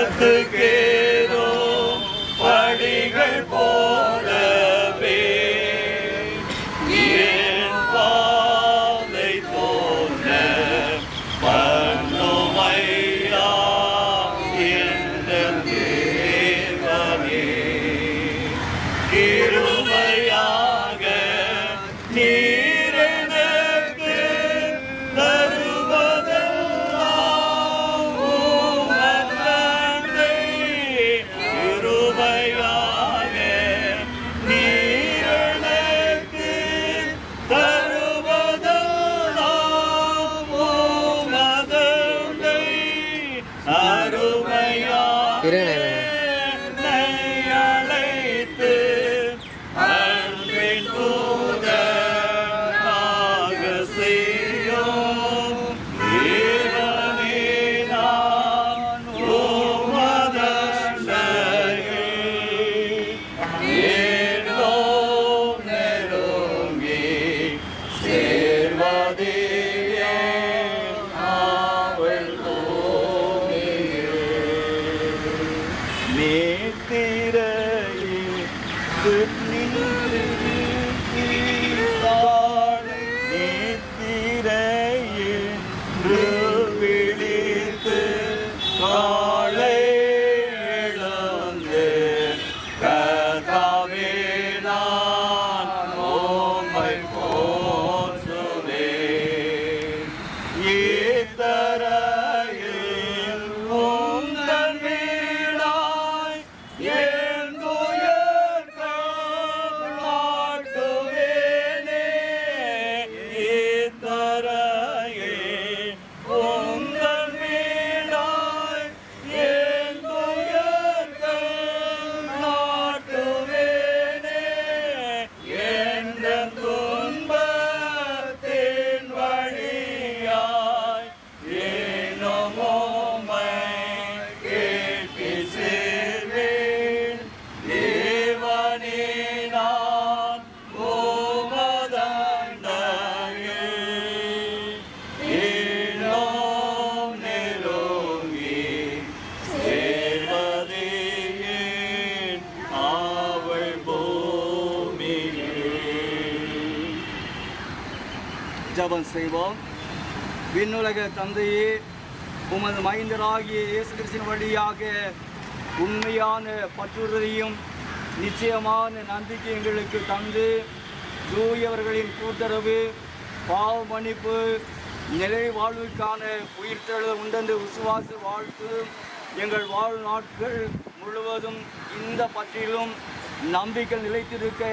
பரலோகத்துக்கேதோ படிகள் போலவே என் பாதை தோன்ற பண்ணுமையா என்ற தேவனே கிருபையாக நீர் எனக்கு தருவதெல்லாம் உமதண்டை. கிருபையாக நீர் எனக்கு தருவதெல்லாம் உமதண்டை. அருமையாக அழைத்து அன்பின் தூதனாக செய்யும் தேவனே நான் உமதண்டையில் ஏனோ நெருங்கி சேர்வதே அவள் பூமியில். நேத்திரையில் நின்று நேத்திரையின்று விழித்து காலை எழுந்து கர்த்தாவே நான் உம்மை போற்றுவேன். இத்தரையில் உந்தன் வீடாய் என் துயர்கள் நாட்டுவேனே. இத்தரையில் உந்தன் வீடாய் என் துயர்கள் நாட்டுவேனே. எந்த துன்பத்தின் வழியாய் ஏனும் உம்மை கேட்கச் சேர்வேன். தேவனே நான் உமதண்டையில் ஏனோம் நெருங்கி சேர்வதே என் ஆவல் பூமியில். ஜெபம் செய்வோம். விண்ணுலக தந்தையே, உமது மைந்தராகிய இயேசு கிறிஸ்துவின் வழியாக உண்மையான பற்றுறுதியும் நிச்சயமான நம்பிக்கை எங்களுக்கு தந்து தூயவர்களின் கூட்டுறவு, பாவ மன்னிப்பு, நிலை வாழ்வுக்கான உயிர்த்தெழுதல் உண்டென்று விசுவாச வாழ்த்து எங்கள் வாழ்நாட்கள் முழுவதும் இந்த பற்றிலும் நம்பிக்கை நிலைத்திருக்க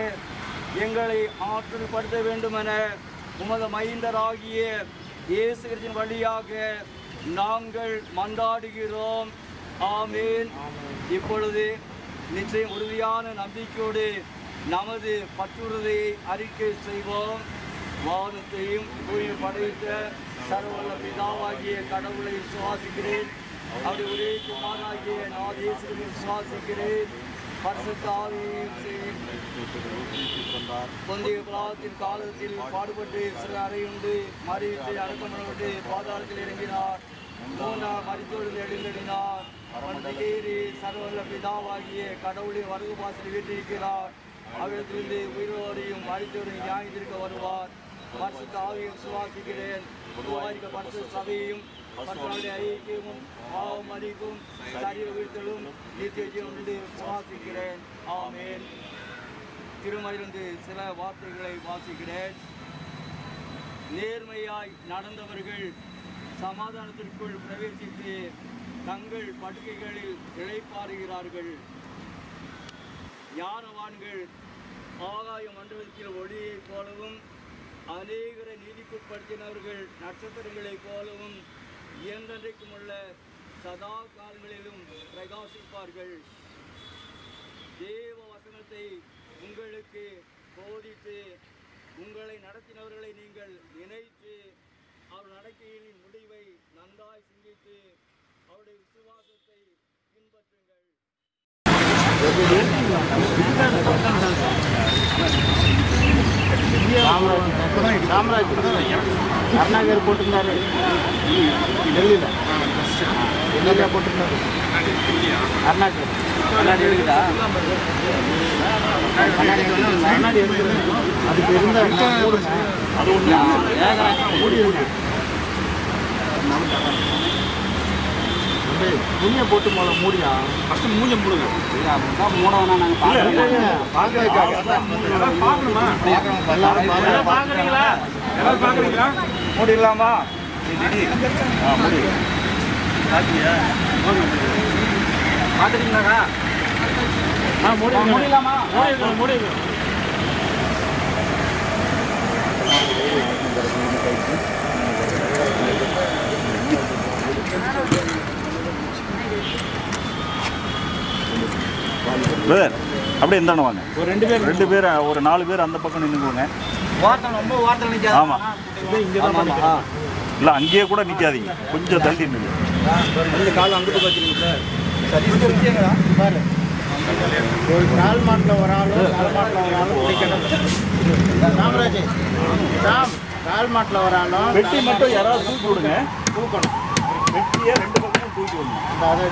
எங்களை ஆற்றல் படுத்த வேண்டுமென உமது மைந்தராகிய இயேசு கிறிஸ்துவின் வழியாக நாங்கள் மன்றாடுகிறோம். ஆமேன். இப்பொழுது நிச்சயம் உறுதியான நம்பிக்கையோடு நமது பற்றுறுதியை அறிக்கை செய்வோம். வானத்தையும் பூமியையும் படைத்த சர்வவல்ல பிதாவாகிய கடவுளை விசுவாசிக்கிறேன். அவருடைய ஒரே குமாரனாகிய நான் இயேசுவை விசுவாசிக்கிறேன். பரிசுத்த ஆவியையும் பொந்திய பிலாத்தின் காலத்தில் பாடுபட்டு சில அறையுண்டு மறித்து அடக்கமனப்பட்டு பாதாளத்தில் இறங்கினார். மூன்றாம் மரித்தோடு எழுந்தடினார். மந்திகேறி சர்வவல்ல பிதாவாகிய கடவுளின் வருகு வாசலில் வீட்டிருக்கிறார். அவரிடத்திலிருந்து உயிரோரையும் மரித்தோரையும் நியாயத்திற்கு வருவார். பரிசுத்த ஆவியை விசுவாசிக்கிறேன். உருவாக்க பரிசுத்த சபையும் பரிசுத்த ஐக்கியமும் பாவம் மன்னிப்பும் சரீர உயிர்த்தலும் நித்திய ஜீவனும் என்று விசுவாசிக்கிறேன். ஆமென். திருமறையிலிருந்து சில வார்த்தைகளை வாசிக்கிறேன். நேர்மையாய் நடந்தவர்கள் சமாதானத்திற்குள் பிரவேசித்து தங்கள் படுக்கைகளில் இளைப்பாறுகிறார்கள். ஞானவான்கள் ஆகாய மண்டலத்தில் ஒளியைப் போலவும் அநேகரை நீதிக்குட்படுத்தினவர்கள் நட்சத்திரங்களைப் போலவும் என்றென்றைக்கும் உள்ள சதா காலங்களிலும் பிரகாசிப்பார்கள். தேவ வசனத்தை உங்களுக்கு போதித்து உங்களை நடத்தினவர்களை நீங்கள் நினைத்து அவர் நடக்கையின் முடிவை நன்றாய் சிந்தித்து அவருடைய விசுவாசத்தை பின்பற்றுங்கள். ராமராஜ் கருணாகர் போட்டிருந்தாரு டெல்லியில். என்னையா போட்டுருந்தாரு கர்நாடகா கண்ணாடி எடுக்குதா கண்ணாடி எடுக்குது அதுக்கு இருந்தா அது ஒன்று மூடி இருக்கு துணியை போட்டு போல மூடியா ஃபஸ்ட்டு மூஞ்ச மூடுங்க அப்படிதான் மூடவனா நாங்கள் பார்க்குறீங்களா மூடிடலாமா பார்த்துட்டீங்களாக்கா மூடிடலாமா மூடிடலாம் பிரதர் அப்படியே இருந்தானு வாங்க ஒரு ரெண்டு பேர் ஒரு 4 பேர் அந்த பக்கம் நின்றுக்குவோங்க ரொம்ப வார்த்தை நிற்காது ஆமாம் இல்லை அங்கேயே கூட நிற்காதீங்க கொஞ்சம் தள்ளி நின்று ரெண்டு கால் அங்கிட்டு வச்சுருங்க சார் சரி பாரு ஒரு கால் மாட்டில் ஒரு ஆளும் கால் மாட்டில் ஒரு ஆளும் பிடிக்கணும் ராமராஜ் ராம் கால் மாட்டில் ஒரு ஆளும் வெட்டி மட்டும் யாராவது தூக்கி விடுங்க தூக்கணும் வெட்டியை 2 பக்கமும் தூக்கி விடணும் இந்த அதை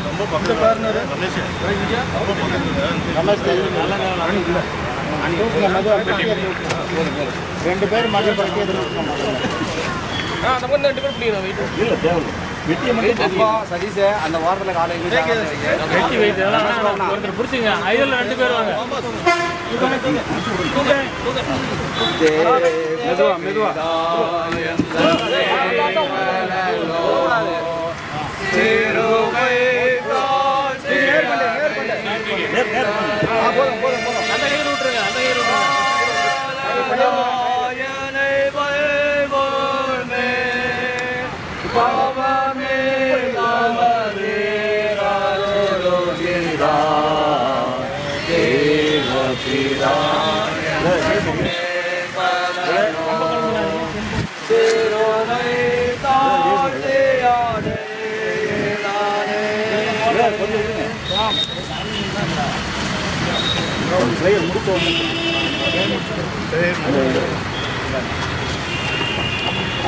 ரொம்ப பக்கத்தில் பாருங்க நமஸ்தே ரெண்டு பேர் மகள் படுத்தி இல்லை தேவை வெட்டியை மட்டும் சதீஷ் அந்த வாரத்தில் காலையில் வெட்டி வைத்து ஒருத்தர் பிடிச்சிங்க ஐதில் 2 பேர் வாங்க மெதுவா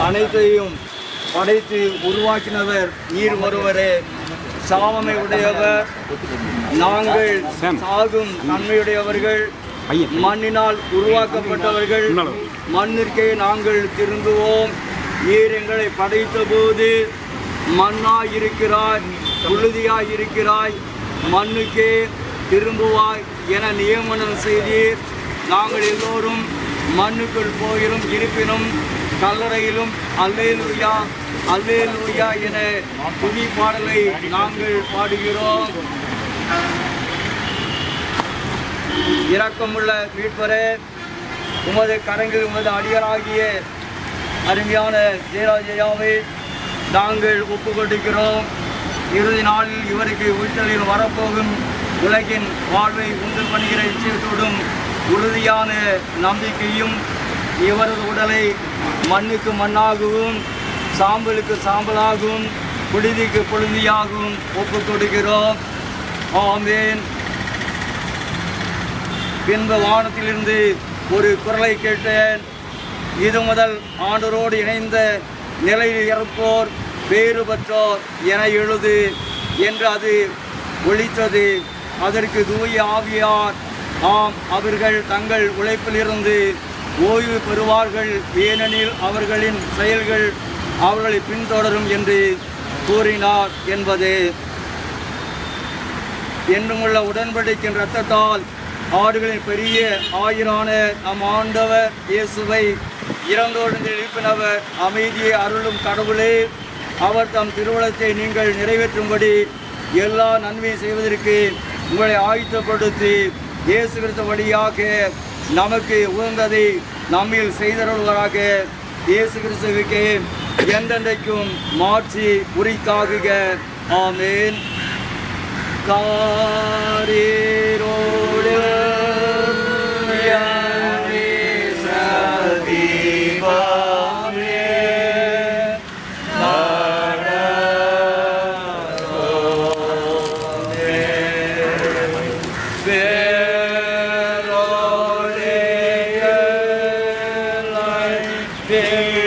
அனைத்தையும் படைத்து உருவாக்கினவர் நீர் ஒருவரே சாவமை உடையவர் நாங்கள் சாகும் தன்மையுடையவர்கள் மண்ணினால் உருவாக்கப்பட்டவர்கள் மண்ணிற்கே நாங்கள் திரும்புவோம் நீர் எங்களை படைத்த போது மண்ணாய் இருக்கிறாய் புழுதியாய் இருக்கிறாய் மண்ணுக்கே திரும்புவாய் என நியமனம் செய்தீர் நாங்கள் எல்லோரும் மண்ணுக்குள் போயிலும் இருப்பினும் கல்லறையிலும் அல்லேலூயா அல்லேலூயா என துதி பாடலை நாங்கள் பாடுகிறோம். இரக்கமுள்ள மீட்பரே, உமது கரங்கள் உமது அடியாராகிய அருமையான ஜெயராஜையாவை நாங்கள் ஒப்பு கொடுக்கிறோம். இறுதி நாளில் இவருக்கு உயிர்த்தலில் வரப்போகும் உலகின் வாழ்வை உண்டு பண்ணுகிற நிச்சயத்தோடும் உறுதியான நம்பிக்கையும் இவரது உடலை மண்ணுக்கு மண்ணாகவும் சாம்பலுக்கு சாம்பலாகவும் புழுதிக்கு புழுதியாகவும் ஒப்பு கொடுக்கிறோம். ஆமென். பின்பு வானத்திலிருந்து ஒரு குரலை கேட்டேன். இது முதல் ஆண்டவரோடு இணைந்த நிலையில் இறப்போர் பேறு பெற்றோர் என எழுது என்று அது ஒலித்தது. அதற்கு தூய ஆவியார், ஆம், அவர்கள் தங்கள் உழைப்பிலிருந்து ஓய்வு பெறுவார்கள், ஏனெனில் அவர்களின் செயல்கள் அவர்களை பின்தொடரும் என்று கூறினார் என்பது. என்றுமுள்ள உடன்படிக்கையின் இரத்தத்தால் ஆடுகளின் பெரிய ஆயிரான நம் ஆண்டவர் இயேசுவை இறந்தோடு எழுப்பினவர் அமைதியை அருளும் கடவுளே, அவர் தம் திருவுளத்தை நீங்கள் நிறைவேற்றும்படி எல்லா நன்மை செய்வதற்கு உங்களை ஆயத்தப்படுத்தி இயேசு கிறிஸ்து வழியாக நமக்கு உகந்ததை நம்மில் செய்தருள்வராக. இயேசு கிறிஸ்துவுக்கு என்றென்றைக்கும் மாற்றி உரித்தாகுக. ஆமென். காரீரோடு There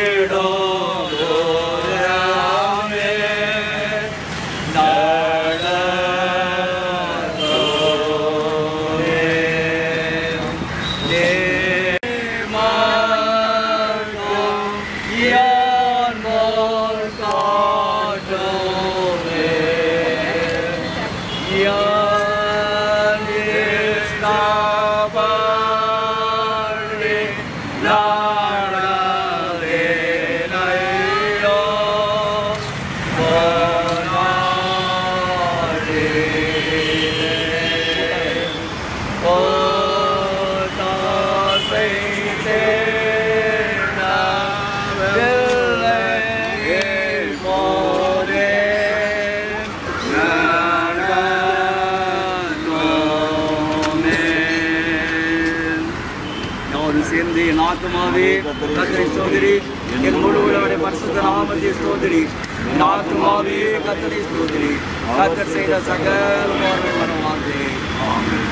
ஆத்மாவே கர்த்தரை ஸ்தோத்திரி, என் முழு உலகடைய பரிசுத்த நாமத்தை ஸ்தோத்திரி. என் ஆத்மாவே கர்த்தரை ஸ்தோத்திரி, கர்த்தர் செய்த சகல மனமார்ந்தே. ஆமென்.